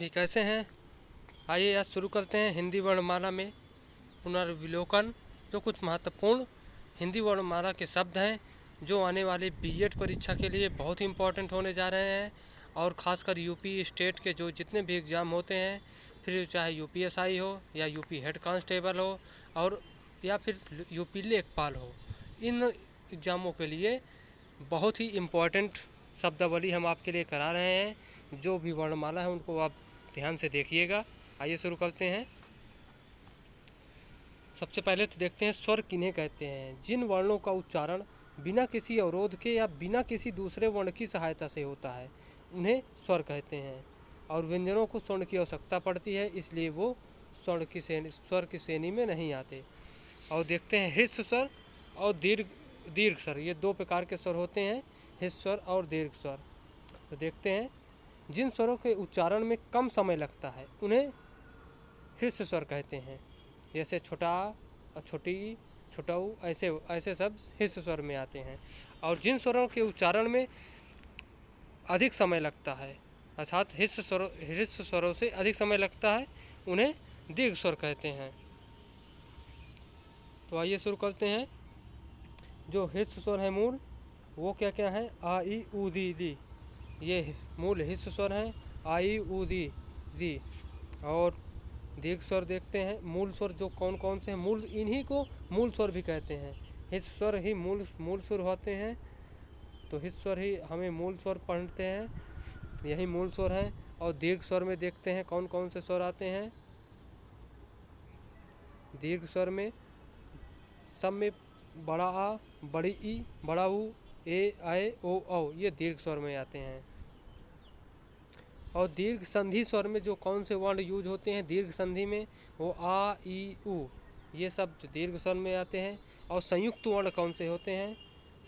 जी कैसे हैं। आइए आज शुरू करते हैं हिंदी वर्णमाला में पुनर्विलोकन। जो कुछ महत्वपूर्ण हिंदी वर्णमाला के शब्द हैं जो आने वाले बीएड परीक्षा के लिए बहुत ही इम्पोर्टेंट होने जा रहे हैं, और ख़ासकर यूपी स्टेट के जो जितने भी एग्ज़ाम होते हैं, फिर चाहे यूपीएसआई हो या यूपी हेड कांस्टेबल हो और या फिर यूपी लेखपाल हो, इन एग्ज़ामों के लिए बहुत ही इम्पोर्टेंट शब्दावली हम आपके लिए करा रहे हैं। जो भी वर्णमाला है उनको आप ध्यान से देखिएगा। आइए शुरू करते हैं। सबसे पहले तो देखते हैं स्वर किन्हें कहते हैं। जिन वर्णों का उच्चारण बिना किसी अवरोध के या बिना किसी दूसरे वर्ण की सहायता से होता है उन्हें स्वर कहते हैं, और व्यंजनों को स्वर्ण की आवश्यकता पड़ती है, इसलिए वो स्वर की श्रेणी में नहीं आते। और देखते हैं ह्रस्व स्वर और दीर्घ स्वर, ये दो प्रकार के स्वर होते हैं, ह्रस्व स्वर और दीर्घ स्वर। तो देखते हैं जिन स्वरों के उच्चारण में कम समय लगता है उन्हें ह्रस्व स्वर कहते हैं, जैसे छोटा और छोटी, छोटाऊ, ऐसे ऐसे शब्द ह्रस्व स्वर में आते हैं। और जिन स्वरों के उच्चारण में अधिक समय लगता है, अर्थात ह्रस्व स्वरों से अधिक समय लगता है, उन्हें दीर्घ स्वर कहते हैं। तो आइए शुरू करते हैं। जो ह्रस्व स्वर है मूल, वो क्या क्या है? आ ई उ दी, ये मूल ह्रस्व स्वर हैं, आ ई उ दी। और दीर्घ स्वर देखते हैं। मूल स्वर जो कौन कौन से हैं, मूल इन्हीं को मूल स्वर भी कहते हैं। ह्रस्व स्वर ही मूल स्वर होते हैं, तो ह्रस्व स्वर ही हमें मूल स्वर पढ़ते हैं, यही मूल स्वर हैं। और दीर्घ स्वर में देखते हैं कौन कौन से स्वर आते हैं। दीर्घ स्वर में सब में बड़ा आ, बड़ी ई, बड़ा ऊ, ए, आए, ओ, औ, ये दीर्घ स्वर में आते हैं। और दीर्घ संधि स्वर में जो कौन से वर्ण यूज होते हैं दीर्घ संधि में, वो आ, ई, उ, ये सब दीर्घ स्वर में आते हैं। और संयुक्त वर्ण कौन से होते हैं?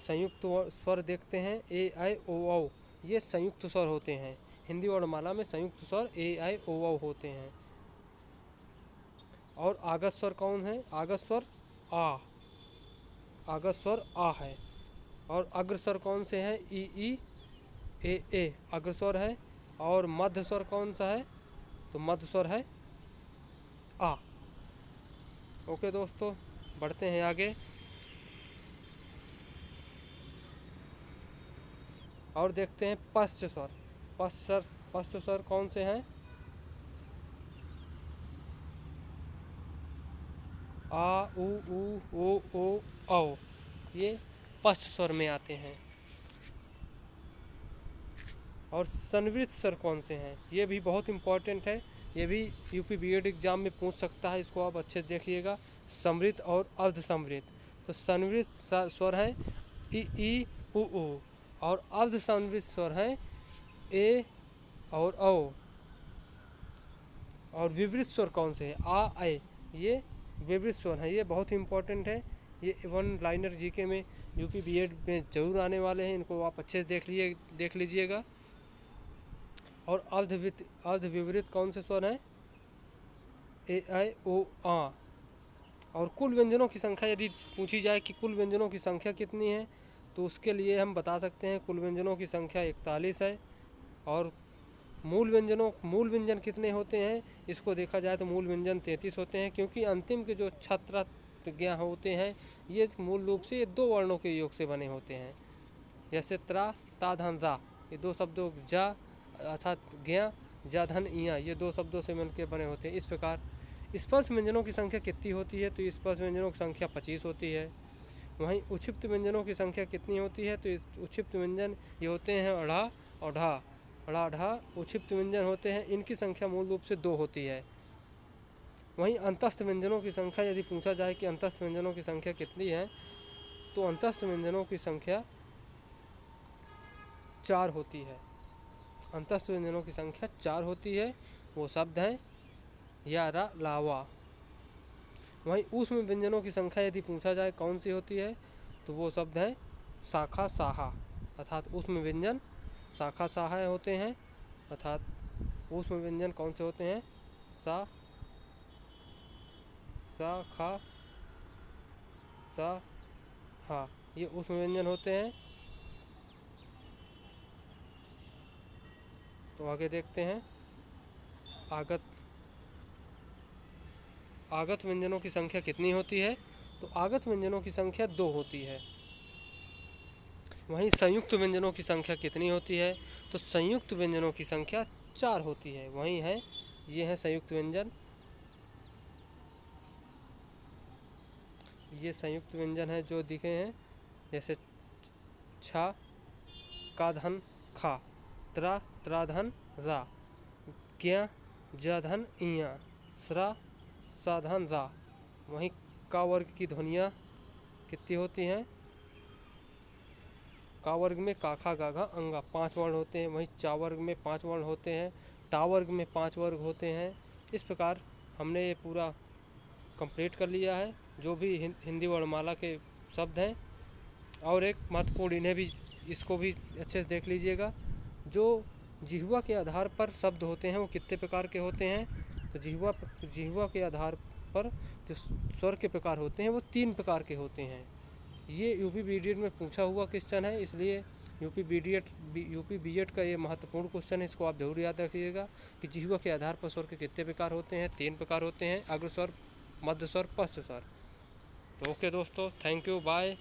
संयुक्त स्वर देखते हैं ए, आई, ओ, औ, ये संयुक्त स्वर होते हैं। हिंदी वर्णमाला में संयुक्त स्वर ए, आई, ओ, औ होते हैं। और आगत स्वर कौन है? आगत स्वर आ, आगत स्वर आ है। और अग्र स्वर कौन से हैं? ई, ए अग्र स्वर है। और मध्य स्वर कौन सा है? तो मध्य स्वर है आ। ओके दोस्तों, बढ़ते हैं आगे। और देखते हैं पश्च स्वर। पश्च स्वर कौन से हैं? आ, उ, ओ, औ, ये पश्च स्वर में आते हैं। और संवृत स्वर कौन से हैं? ये भी बहुत इम्पोर्टेंट है, ये भी यूपी बीएड एग्जाम में पूछ सकता है, इसको आप अच्छे से देखिएगा। समृत और अर्ध समृत। तो संवृत स्वर है ई, उ, और अर्ध समृत स्वर है ए और औ। और विवृत स्वर कौन से है? आ, ए, ये विवृत स्वर है, ये बहुत ही इम्पोर्टेंट है। ये वन लाइनर जीके में यूपी बीएड में जरूर आने वाले हैं, इनको आप अच्छे से देख लीजिएगा। और अर्ध विवृत कौन से स्वर हैं? ए, आई, ओ, आ। और कुल व्यंजनों की संख्या यदि पूछी जाए कि कुल व्यंजनों की संख्या कितनी है, तो उसके लिए हम बता सकते हैं कुल व्यंजनों की संख्या 41 है। और मूल व्यंजन कितने होते हैं, इसको देखा जाए तो मूल व्यंजन 33 होते हैं, क्योंकि अंतिम के जो छत्रज्ञ होते हैं ये मूल रूप से ये दो वर्णों के योग से बने होते हैं। जैसे त्रा, ता, धन, रा, ये दो शब्दों जा अर्थात ज्ञा, जा, धन, इया, ये दो शब्दों से मिलकर बने होते हैं। इस प्रकार स्पर्श व्यंजनों की संख्या कितनी होती है? तो स्पर्श व्यंजनों की संख्या 25 होती है। वहीं उक्षिप्त व्यंजनों की संख्या कितनी होती है? तो उक्षिप्त व्यंजन ये होते हैं अढ़ा और ढा, अढ़ा ढा उक्षिप्त व्यंजन होते हैं, इनकी संख्या मूल रूप से 2 होती है। वहीं अंतस्थ व्यंजनों की संख्या यदि पूछा जाए कि अंतस्थ व्यंजनों की संख्या कितनी है, तो अंतस्थ व्यंजनों की संख्या 4 होती है। अंतस्थ व्यंजनों की संख्या 4 होती है। वो शब्द हैं या, रा, लावा। वहीं ऊष्म व्यंजनों की संख्या यदि पूछा जाए कौन सी होती है, तो वो शब्द हैं शाखा, साहा, अर्थात ऊष्म व्यंजन शाखा, साहा होते हैं। अर्थात ऊष्म व्यंजन कौन से होते हैं? सा, खा, सा, हा, ये ऊष्म व्यंजन होते हैं। तो आगे देखते हैं। आगत आगत व्यंजनों की संख्या कितनी होती है? तो आगत व्यंजनों की संख्या 2 होती है। वहीं संयुक्त व्यंजनों की संख्या कितनी होती है? तो संयुक्त व्यंजनों की संख्या 4 होती है। वहीं है, ये है संयुक्त व्यंजन। ये संयुक्त व्यंजन है जो दिखे हैं, जैसे छा का धन खा, त्रा त्राधन रा, ज्ञा जधन इया, स्रा साधन रा। वहीं का वर्ग की ध्वनियाँ कितनी होती हैं? का वर्ग में काखा गाघा अंगा 5 वर्ण होते हैं। वहीं चा वर्ग में 5 वर्ण होते हैं। टा वर्ग में 5 वर्ग होते हैं। इस प्रकार हमने ये पूरा कंप्लीट कर लिया है, जो भी हिंदी वर्णमाला के शब्द हैं। और एक महत्वपूर्ण, इन्हें भी, इसको भी अच्छे से देख लीजिएगा। जो जिह्वा के आधार पर शब्द होते हैं वो कितने प्रकार के होते हैं? तो जिह्वा के आधार पर जो स्वर के प्रकार होते हैं वो 3 प्रकार के होते हैं। ये यूपी बीएड में पूछा हुआ क्वेश्चन है, इसलिए यूपी बीएड का ये महत्वपूर्ण क्वेश्चन है। इसको आप जरूर याद रखिएगा कि जिह्वा के आधार पर स्वर के कितने प्रकार होते हैं? 3 प्रकार होते हैं, अग्र स्वर, मध्य स्वर, पश्च स्वर। तो ओके दोस्तों, थैंक यू, बाय।